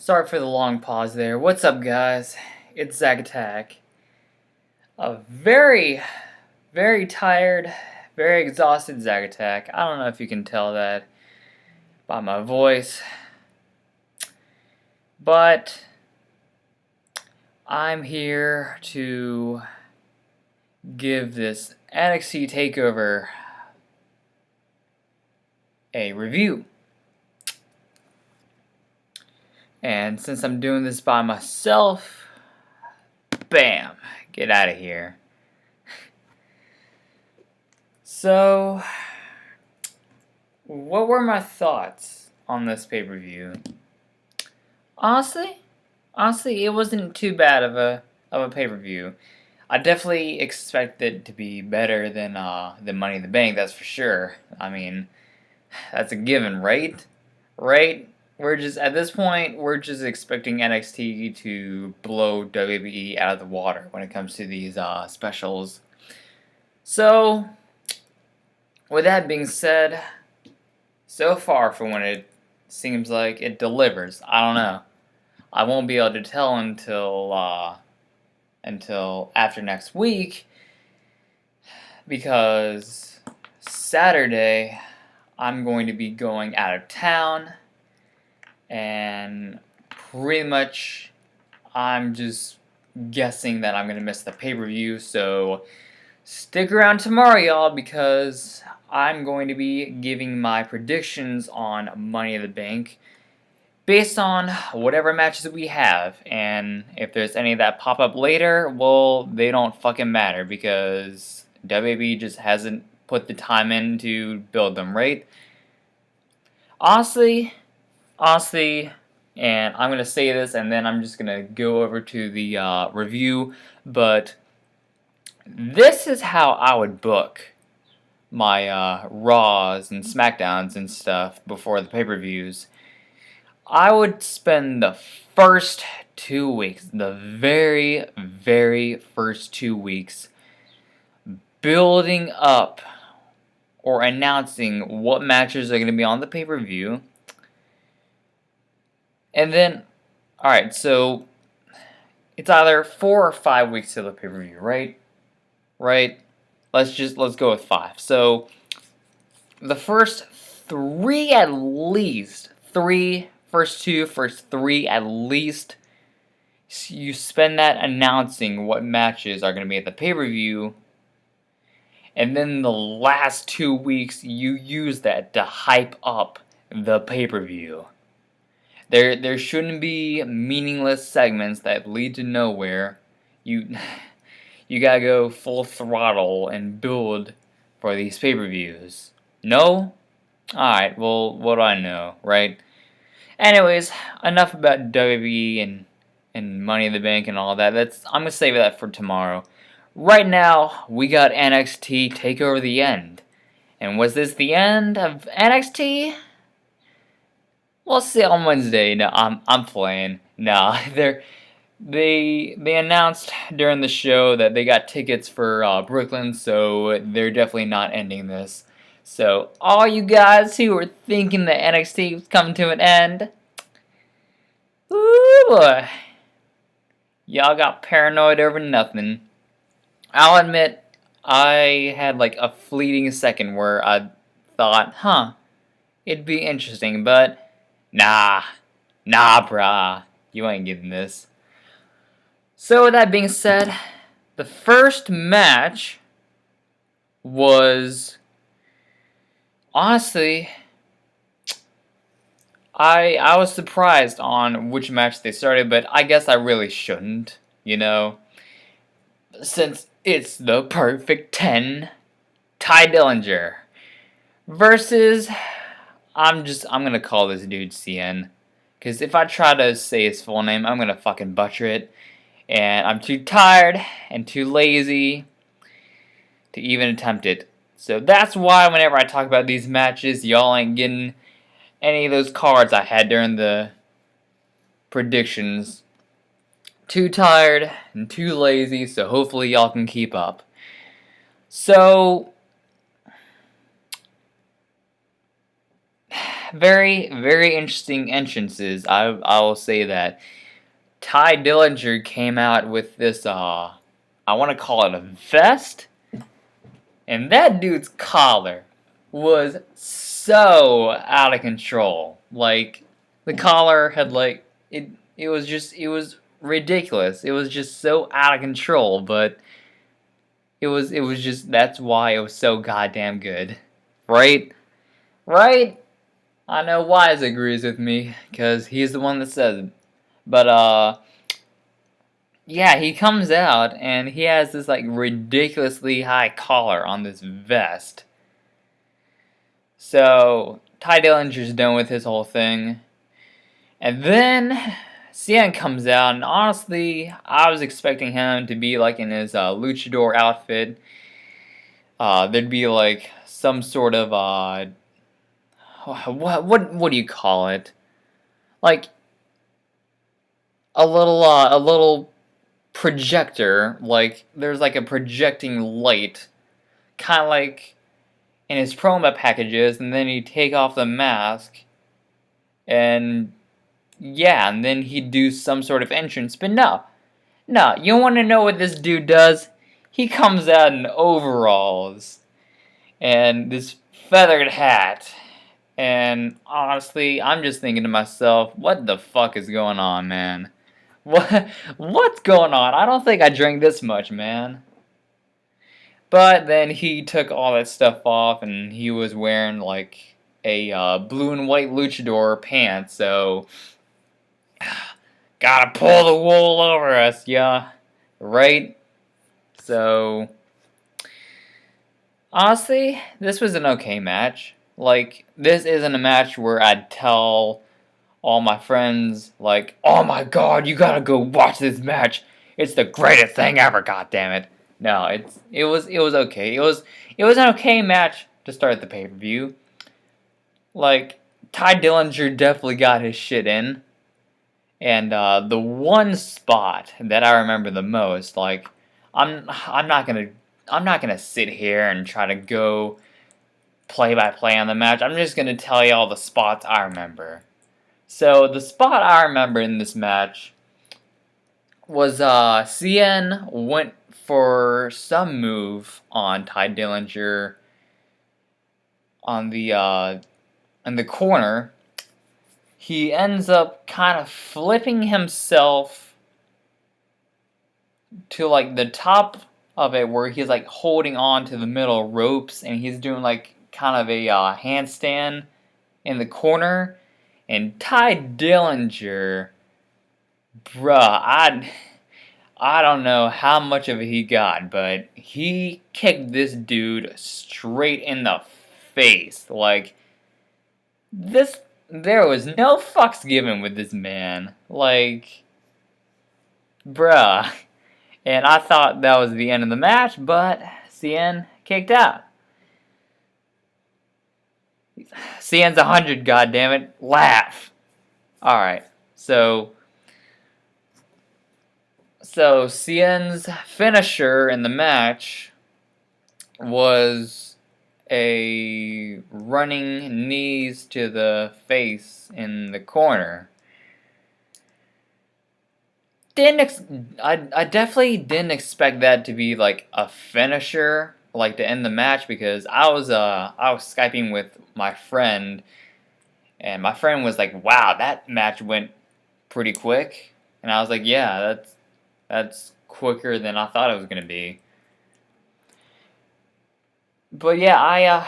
Sorry for the long pause there. What's up, guys? It's Zach Attack. A very tired, very exhausted Zach Attack. I don't know if you can tell that by my voice, but I'm here to give this NXT TakeOver a review. And since I'm doing this by myself, bam, get out of here. So, what were my thoughts on this pay-per-view? Honestly, it wasn't too bad of a pay-per-view. I definitely expected it to be better than Money in the Bank. That's for sure. I mean, that's a given, right? Right? We're just at this point, we're just expecting NXT to blow WWE out of the water when it comes to these specials. So, with that being said, so far from when it seems like it delivers, I don't know. I won't be able to tell until after next week, because Saturday I'm going to be going out of town, and pretty much I'm just guessing that I'm going to miss the pay-per-view, so stick around tomorrow, y'all, because I'm going to be giving my predictions on Money in the Bank based on whatever matches we have, and if there's any that pop up later, well, they don't fucking matter, because WWE just hasn't put the time in to build them, right? Honestly, and I'm going to say this and then I'm just going to go over to the review, but this is how I would book my Raws and SmackDowns and stuff before the pay-per-views. I would spend the first 2 weeks, the very first 2 weeks, building up or announcing what matches are going to be on the pay-per-view. And then, alright, so it's either 4 or 5 weeks to the pay-per-view, right? Right? Let's go with 5. So, the first 3 at least, first 3 at least, you spend that announcing what matches are going to be at the pay-per-view, and then the last 2 weeks you use that to hype up the pay-per-view. There shouldn't be meaningless segments that lead to nowhere. You gotta go full throttle and build for these pay-per-views. No? Alright, well, what do I know, right? Anyways, enough about WWE and Money in the Bank and all that. I'm gonna save that for tomorrow. Right now, we got NXT TakeOver the End. And was this the end of NXT? We'll see on Wednesday. No, I'm playing. No, they announced during the show that they got tickets for Brooklyn, so they're definitely not ending this. So all you guys who were thinking that NXT was coming to an end, ooh boy, y'all got paranoid over nothing. I'll admit, I had like a fleeting second where I thought, it'd be interesting, but nah, brah, you ain't getting this. So with that being said, the first match was, honestly, I was surprised on which match they started, but I guess I really shouldn't, since it's the Perfect 10, Ty Dillinger versus, I'm gonna call this dude CN, because if I try to say his full name, I'm gonna fucking butcher it, and I'm too tired and too lazy to even attempt it. So that's why whenever I talk about these matches, y'all ain't getting any of those cards I had during the predictions. Too tired and too lazy, so hopefully y'all can keep up. So, very, very interesting entrances. I will say that. Ty Dillinger came out with this, I want to call it a vest, and that dude's collar was so out of control. Like, the collar had, like, it was just, it was ridiculous. It was just so out of control, but it was just, that's why it was so goddamn good. Right? Right? I know Wise agrees with me, because he's the one that says it. But, yeah, he comes out and he has this like ridiculously high collar on this vest. So Ty Dillinger's done with his whole thing. And then Cien comes out, and honestly, I was expecting him to be like in his luchador outfit. There'd be like some sort of what do you call it? Like a little projector, like there's like a projecting light, kind of like in his promo packages, and then he'd take off the mask, and yeah, and then he'd do some sort of entrance. But no, no, you want to know what this dude does? He comes out in overalls and this feathered hat. And honestly, I'm just thinking to myself, what the fuck is going on, man? What's going on? I don't think I drank this much, man. But then he took all that stuff off, and he was wearing like a blue and white luchador pants. So gotta pull the wool over us, yeah, right? So honestly, this was an okay match. Like, this isn't a match where I'd tell all my friends, like, oh my god, you gotta go watch this match. It's the greatest thing ever, goddammit. No, it was okay. It was an okay match to start the pay-per-view. Like, Ty Dillinger definitely got his shit in. And the one spot that I remember the most, like, I'm not gonna sit here and try to go play by play on the match. I'm just gonna tell you all the spots I remember. So the spot I remember in this match was CN went for some move on Ty Dillinger on the in the corner. He ends up kind of flipping himself to like the top of it, where he's like holding on to the middle ropes, and he's doing like kind of a handstand in the corner. And Ty Dillinger, bruh, I don't know how much of it he got, but he kicked this dude straight in the face. Like, there was no fucks given with this man. Like, bruh. And I thought that was the end of the match, but CN kicked out. CN's 100, goddammit. Laugh. Alright, so CN's finisher in the match was a running knees to the face in the corner. I definitely didn't expect that to be like a finisher, like to end the match, because I was Skyping with my friend, and my friend was like, "Wow, that match went pretty quick," and I was like, "Yeah, that's quicker than I thought it was gonna be." But yeah, I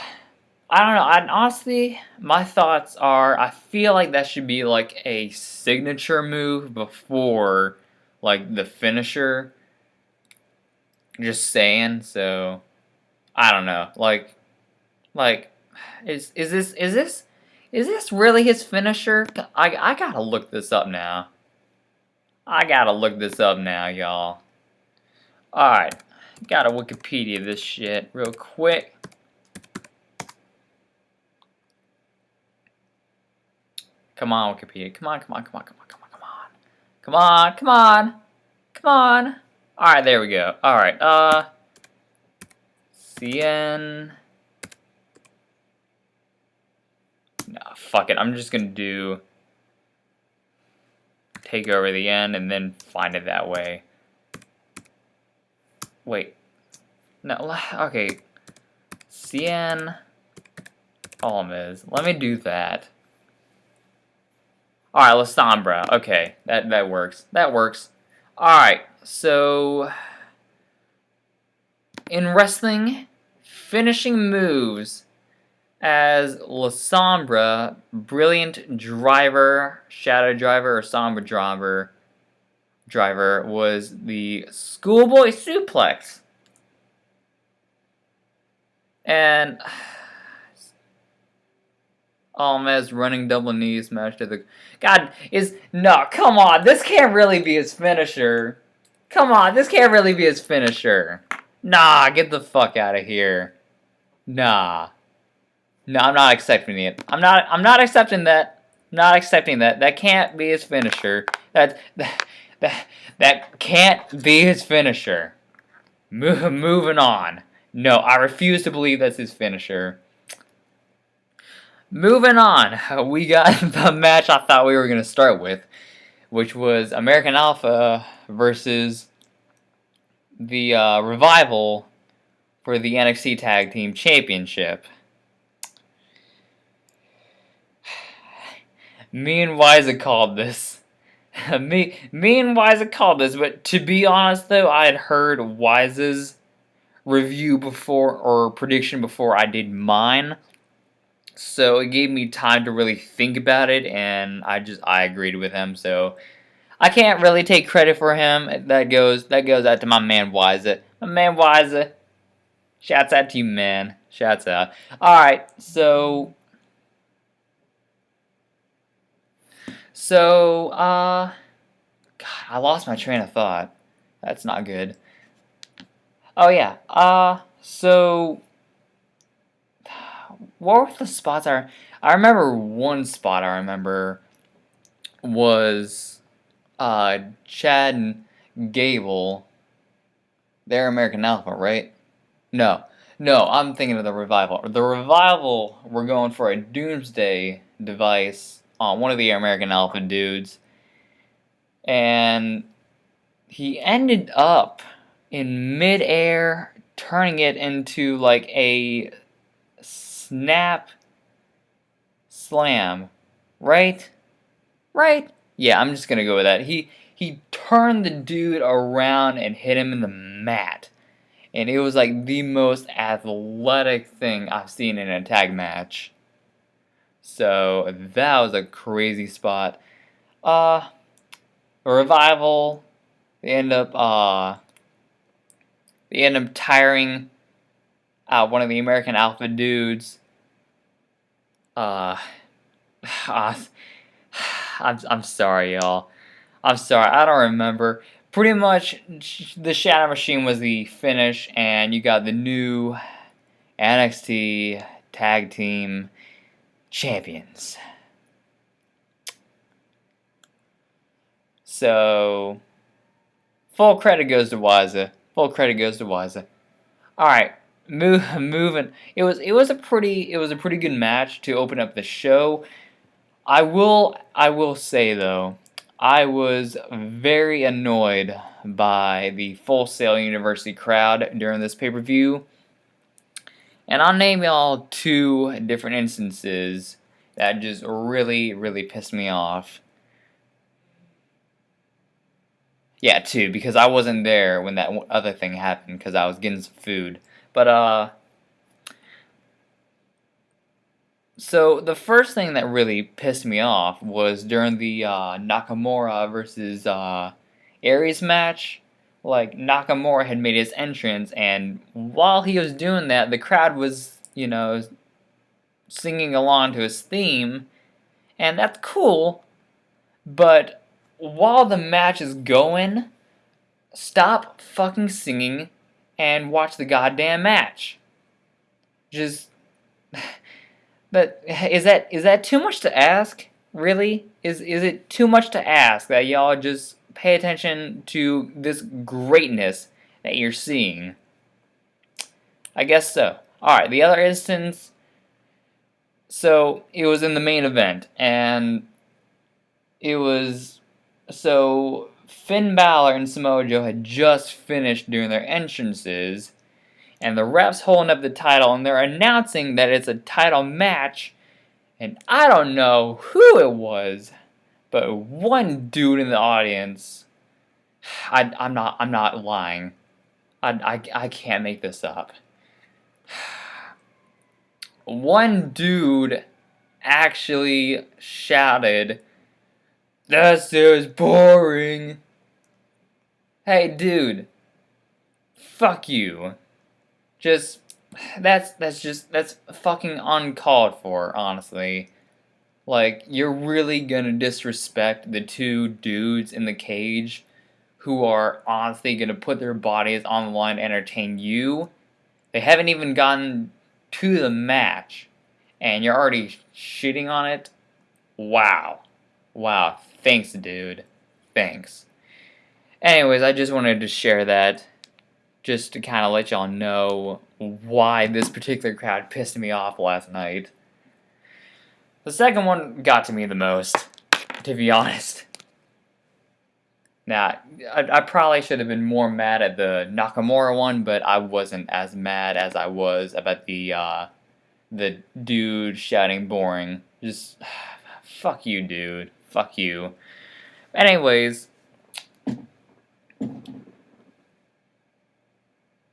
don't know. Honestly, my thoughts are, I feel like that should be like a signature move before like the finisher. Just saying. So I don't know. Like is this really his finisher? I gotta look this up now. I gotta look this up now, y'all. Alright. Gotta Wikipedia this shit real quick. Come on, Wikipedia. Come on, come on, come on, come on, come on, come on. Come on, come on. Come on. Alright, there we go. Alright, CN. Fuck it. I'm just gonna do TakeOver the end and then find it that way. Wait. No. Okay. Cien Almas. Let me do that. Alright, La Sombra. Okay. That works. That works. Alright. So, in wrestling, finishing moves as La Sombra, Brilliant Driver, Shadow Driver, or Sombra Driver was the Schoolboy Suplex. And Almas running double knee smash to the... God, no, come on. This can't really be his finisher. Come on, this can't really be his finisher. Nah, get the fuck out of here. Nah. No, I'm not accepting it. I'm not accepting that. Not accepting that. That can't be his finisher. That can't be his finisher. Moving on. No, I refuse to believe that's his finisher. Moving on, we got the match I thought we were going to start with, which was American Alpha versus the Revival for the NXT Tag Team Championship. Me and Wiza called this. me and Wiza called this, but to be honest though, I had heard Wiza's review before, or prediction before I did mine. So it gave me time to really think about it, and I agreed with him. So I can't really take credit for him. That goes out to my man Wiza. My man Wiza. Shouts out to you, man. Shouts out. Alright, so God, I lost my train of thought. That's not good. Oh yeah. So what were the spots I remember one spot I remember was Chad and Gable. They're American Alpha, right? No, I'm thinking of the Revival. The Revival were going for a Doomsday device on one of the American Alpha dudes, and he ended up in midair turning it into like a snap slam, right? Yeah, I'm just gonna go with that. He turned the dude around and hit him in the mat, and it was like the most athletic thing I've seen in a tag match. So that was a crazy spot. A Revival, they end up tiring one of the American Alpha dudes. I'm sorry, y'all. I'm sorry, I don't remember. Pretty much, the Shadow Machine was the finish, and you got the new NXT Tag Team Champions. So, full credit goes to Wiza. Full credit goes to Wiza. All right, moving. It was a pretty good match to open up the show. I will say though, I was very annoyed by the Full Sail University crowd during this pay-per-view. And I'll name y'all two different instances that just really pissed me off. Yeah, two, because I wasn't there when that other thing happened because I was getting some food. But, so the first thing that really pissed me off was during the Nakamura versus Aries match. Like, Nakamura had made his entrance, and while he was doing that, the crowd was, singing along to his theme, and that's cool, but while the match is going, stop fucking singing and watch the goddamn match. Just... But is that too much to ask? Really? Is it too much to ask that y'all just pay attention to this greatness that you're seeing? I guess so. Alright, the other instance, So it was in the main event, and it was so Finn Balor and Samoa Joe had just finished doing their entrances, and the refs holding up the title, and they're announcing that it's a title match, and I don't know who it was, but one dude in the audience, I'm not lying, I can't make this up. One dude actually shouted, "This is boring." Hey, dude, fuck you. Just that's fucking uncalled for, honestly. Like, you're really gonna disrespect the two dudes in the cage who are honestly gonna put their bodies on the line to entertain you. They haven't even gotten to the match, and you're already shitting on it? Wow. Wow. Thanks, dude. Thanks. Anyways, I just wanted to share that just to kind of let y'all know why this particular crowd pissed me off last night. The second one got to me the most, to be honest. Now, I probably should have been more mad at the Nakamura one, but I wasn't as mad as I was about the dude shouting boring. Just, fuck you, dude. Fuck you. Anyways,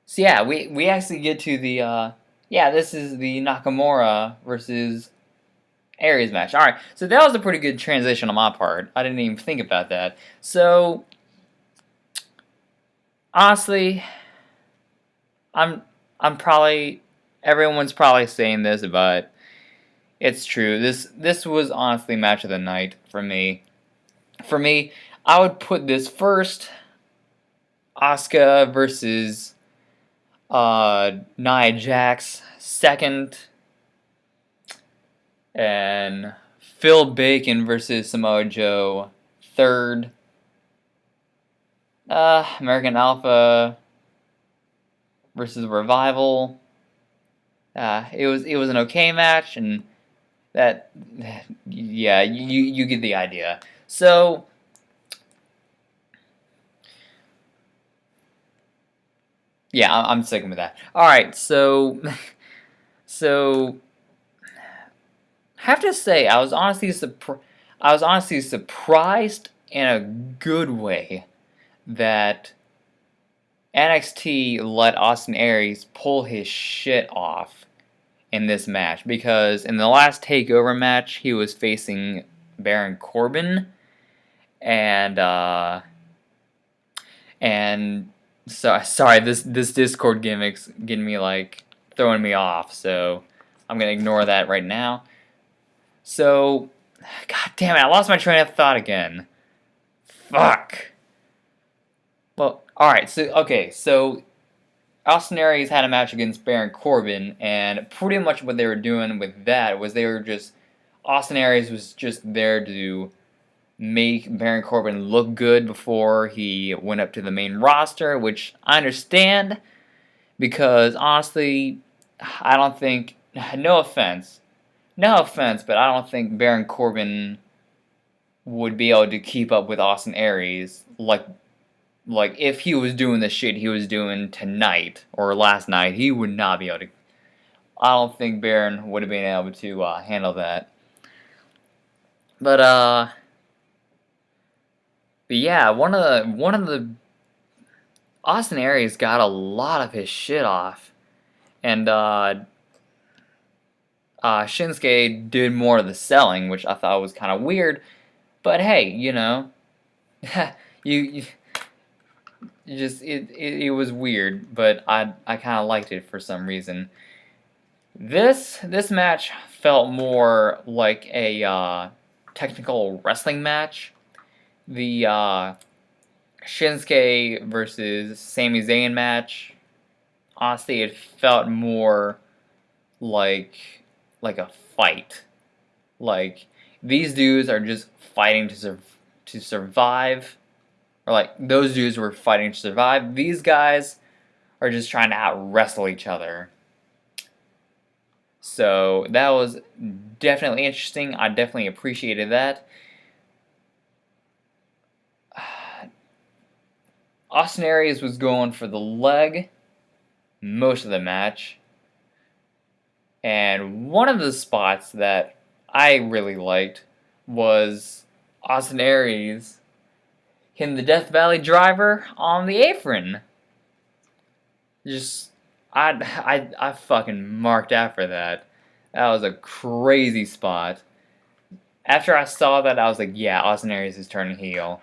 so yeah, we actually get to the, this is the Nakamura versus Aries match. Alright, so that was a pretty good transition on my part. I didn't even think about that. So, honestly, I'm probably, everyone's probably saying this, but it's true. This was honestly match of the night for me. For me, I would put this first, Asuka versus Nia Jax second, and Phil Bacon versus Samoa Joe third. American Alpha versus Revival. It was an okay match, and that, yeah, you get the idea. So, yeah, I'm sticking with that. All right, so so have to say I was honestly surprised in a good way that NXT let Austin Aries pull his shit off in this match, because in the last TakeOver match he was facing Baron Corbin, and sorry, this Discord gimmick's getting me, like, throwing me off, so I'm gonna ignore that right now. So, god damn it, I lost my train of thought again. Fuck. Well, alright, so Austin Aries had a match against Baron Corbin, and pretty much what they were doing with that was Austin Aries was just there to make Baron Corbin look good before he went up to the main roster, which I understand, because honestly, I don't think, no offense, but I don't think Baron Corbin would be able to keep up with Austin Aries, like if he was doing the shit he was doing tonight or last night, he would not be able to. I don't think Baron would have been able to handle that. But yeah, one of the Austin Aries got a lot of his shit off, and Shinsuke did more of the selling, which I thought was kind of weird. But hey, you know, you just it was weird, but I kind of liked it for some reason. This match felt more like a technical wrestling match. The Shinsuke versus Sami Zayn match, honestly, it felt more like a fight. Like, these dudes are just fighting to survive, or like those dudes were fighting to survive. These guys are just trying to out wrestle each other. So that was definitely interesting. I definitely appreciated that. Austin Aries was going for the leg most of the match. And one of the spots that I really liked was Austin Aries hitting the Death Valley driver on the apron. Just, I fucking marked out for that. That was a crazy spot. After I saw that, I was like, yeah, Austin Aries is turning heel.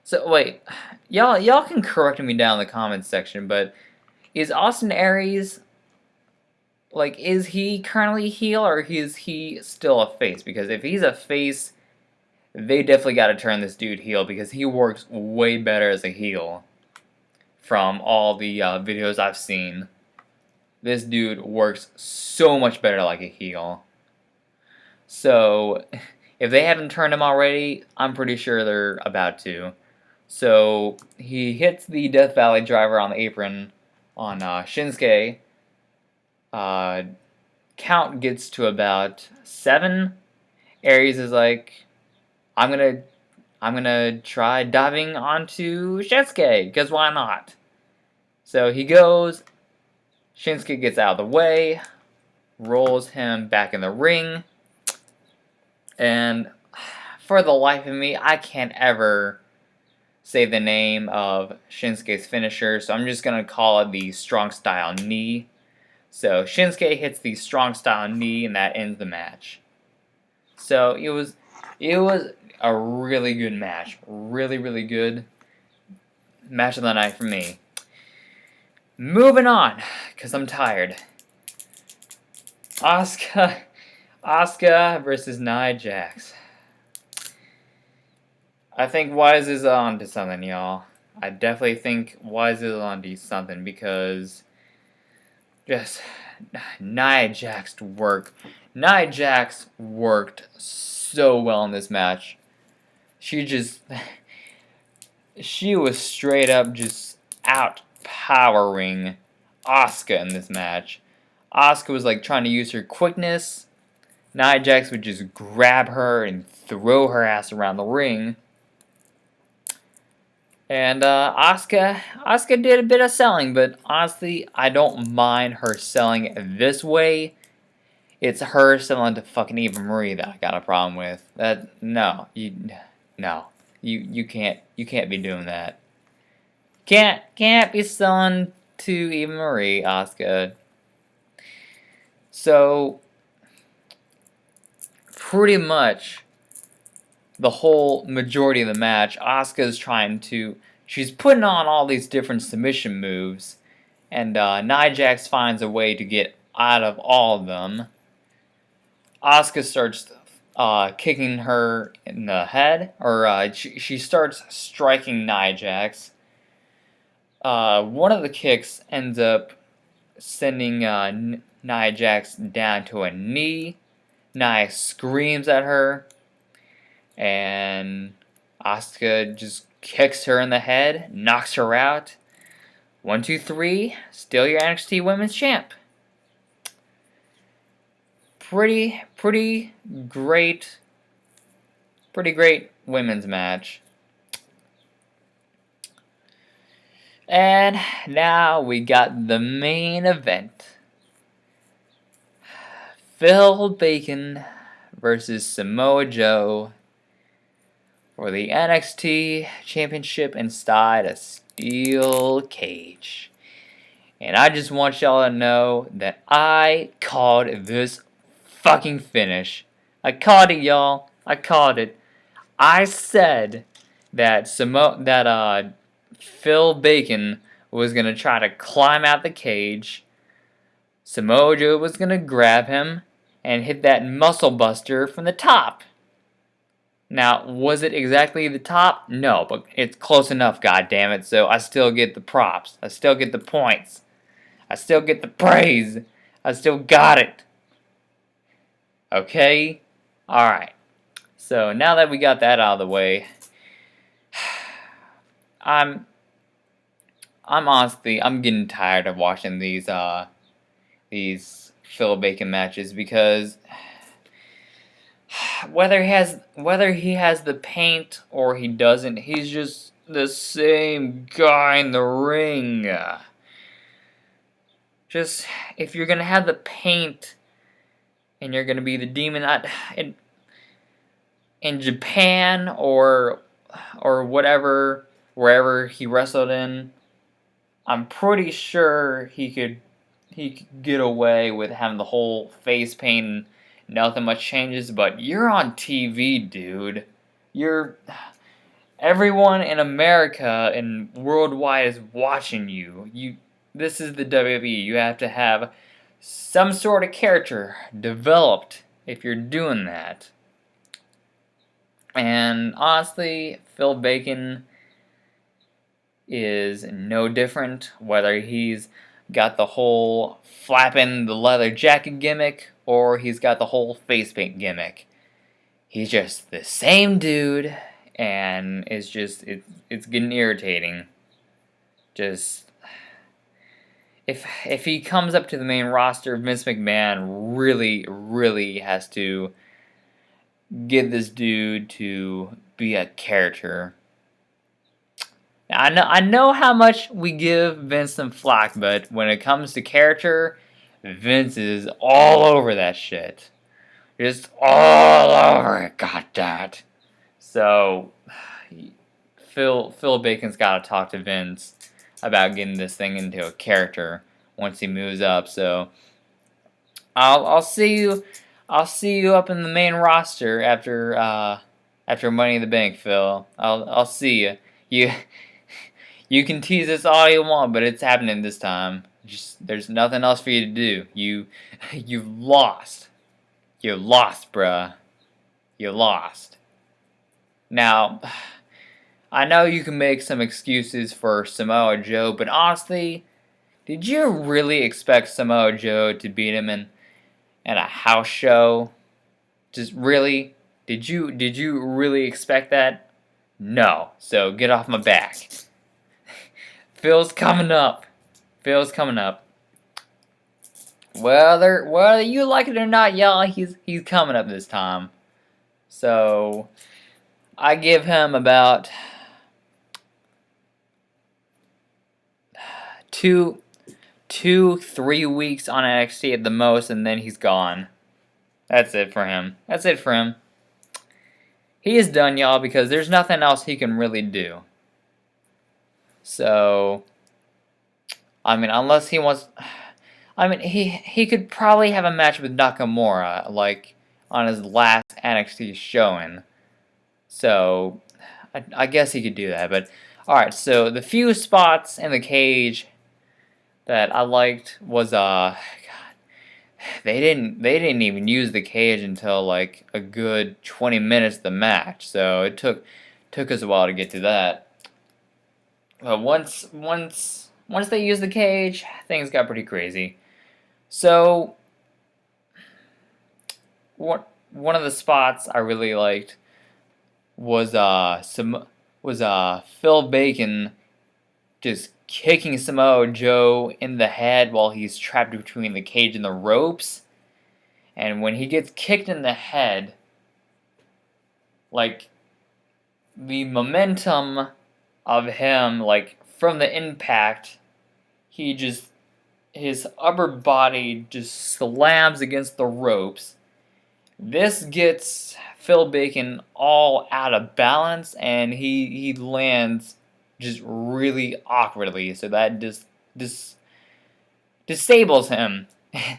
So wait, y'all can correct me down in the comments section, but is Austin Aries, like, is he currently heel or is he still a face? Because if he's a face, they definitely got to turn this dude heel because he works way better as a heel. From all the videos I've seen, this dude works so much better like a heel. So if they haven't turned him already, I'm pretty sure they're about to. So he hits the Death Valley driver on the apron on Shinsuke. Count gets to about 7. Aries is like, I'm gonna try diving onto Shinsuke, because why not? So he goes, Shinsuke gets out of the way, rolls him back in the ring, and for the life of me, I can't ever say the name of Shinsuke's finisher, so I'm just gonna call it the strong style knee. So Shinsuke hits the strong style knee, and that ends the match. So it was a really good match, really good match of the night for me. Moving on, because I'm tired. Asuka versus Nia Jax. I think Wise is on to something, y'all. I definitely think Wise is on to something because just Nia Jax worked. Nia Jax worked so well in this match. She was straight up just outpowering Asuka in this match. Asuka was like trying to use her quickness. Nia Jax would just grab her and throw her ass around the ring. And Asuka did a bit of selling, but honestly, I don't mind her selling this way. It's her selling to fucking Eva Marie that I got a problem with. You can't be doing that. Can't be selling to Eva Marie, Asuka. So pretty much the whole majority of the match, Asuka's she's putting on all these different submission moves, and Nia Jax finds a way to get out of all of them. Asuka starts kicking her in the head, or she starts striking Nia Jax. One of the kicks ends up sending Nia Jax down to a knee. Nia screams at her, and Asuka just kicks her in the head, knocks her out. 1, 2, 3, still your NXT Women's Champ. Pretty great women's match. And now we got the main event. Phil Bacon versus Samoa Joe for the NXT Championship inside a steel cage. And I just want y'all to know that I called this fucking finish. I called it, y'all. I called it. I said that Phil Bacon was gonna try to climb out the cage. Samoa Joe was gonna grab him and hit that muscle buster from the top. Now, was it exactly the top? No, but it's close enough, goddammit, so I still get the props. I still get the points. I still get the praise. I still got it. Okay? Alright. So, now that we got that out of the way, I'm getting tired of watching these these Phil Bacon matches, because whether he has the paint or he doesn't, he's just the same guy in the ring. Just, if you're gonna have the paint and you're gonna be the demon in Japan or whatever, wherever he wrestled in, I'm pretty sure he could get away with having the whole face paint and nothing much changes. But you're on TV, dude. Everyone in America and worldwide is watching you. This is the WWE. You have to have some sort of character developed if you're doing that. And honestly, Phil Bacon is no different, whether he's got the whole flapping the leather jacket gimmick or he's got the whole face paint gimmick. He's just the same dude, and it's getting irritating. Just, if he comes up to the main roster, Vince McMahon really has to get this dude to be a character. Now, I know how much we give Vince some flack, but when it comes to character, Vince is all over that shit. Just all over it, goddammit. So, Phil Bacon's got to talk to Vince about getting this thing into a character once he moves up. So, I'll see you up in the main roster after Money in the Bank, Phil. I'll see you. You can tease this all you want, but it's happening this time. Just, there's nothing else for you to do. You've lost. You lost, bruh. You lost. Now, I know you can make some excuses for Samoa Joe, but honestly, did you really expect Samoa Joe to beat him in a house show? Just really? Did you really expect that? No. So get off my back. Phil's coming up. Whether you like it or not, y'all, he's coming up this time. So I give him about 3 weeks on NXT at the most, and then he's gone. That's it for him. He is done, y'all, because there's nothing else he can really do. So, I mean, unless he wants... I mean, he could probably have a match with Nakamura, like, on his last NXT showing. So, I guess he could do that. But, alright, so the few spots in the cage that I liked was, God, they didn't even use the cage until, like, a good 20 minutes of the match. So, it took us a while to get to that. But once they used the cage, things got pretty crazy. So, one of the spots I really liked was Phil Bacon just kicking Samoa Joe in the head while he's trapped between the cage and the ropes. And when he gets kicked in the head, like, the momentum of him, like, from the impact, his upper body just slams against the ropes. This gets Phil Bacon all out of balance, and he lands just really awkwardly, so that just disables him. I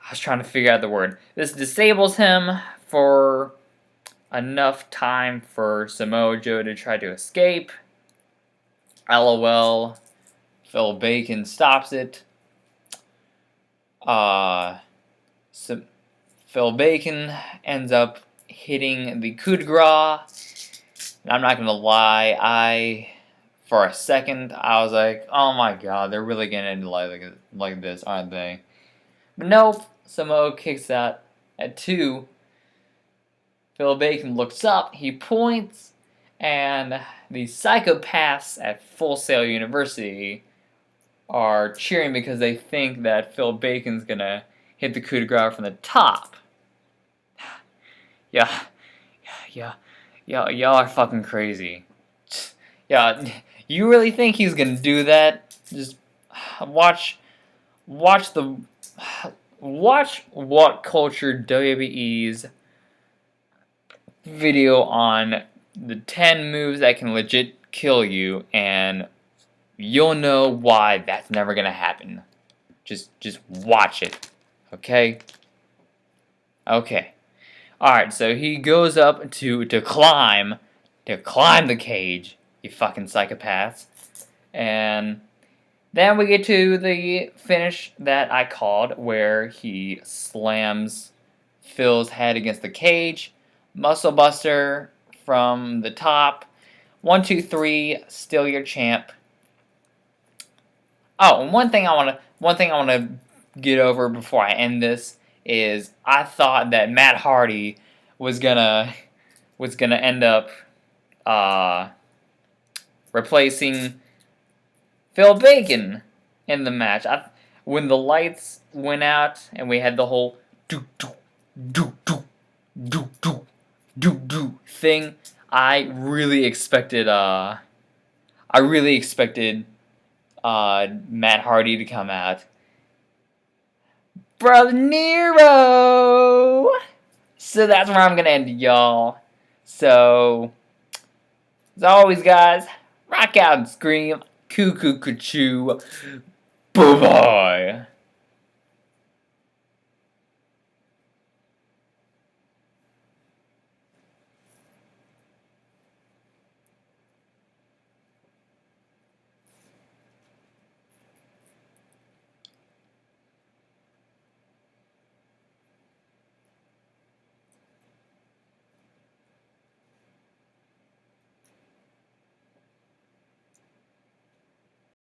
was trying to figure out the word. This disables him for enough time for Samoa Joe to try to escape. LOL. Phil Bacon stops it. Phil Bacon ends up hitting the coup de grace. And I'm not gonna lie, for a second I was like, oh my god, they're really gonna end like this, aren't they? But nope, Samoa kicks out at 2. Phil Bacon looks up, he points, and the psychopaths at Full Sail University are cheering because they think that Phil Bacon's gonna hit the coup de grace from the top. Yeah, yeah, yeah, y'all are fucking crazy. Yeah, you really think he's gonna do that? Just watch, watch the, watch What Culture WWE's video on the 10 moves that can legit kill you, and you'll know why that's never gonna happen. Just watch it, okay? Okay. All right. So he goes up to climb the cage. You fucking psychopaths. And then we get to the finish that I called, where he slams Phil's head against the cage. Muscle Buster from the top. 1, 2, 3. Still your champ. Oh, and one thing I wanna get over before I end this is I thought that Matt Hardy was gonna end up uh, replacing Phil Bacon in the match. When the lights went out and we had the whole do do do do do do do do thing, I really expected Matt Hardy to come out. Brother Nero! So that's where I'm gonna end, y'all. So, as always, guys, rock out and scream, cuckoo, cuckoo, bye bye!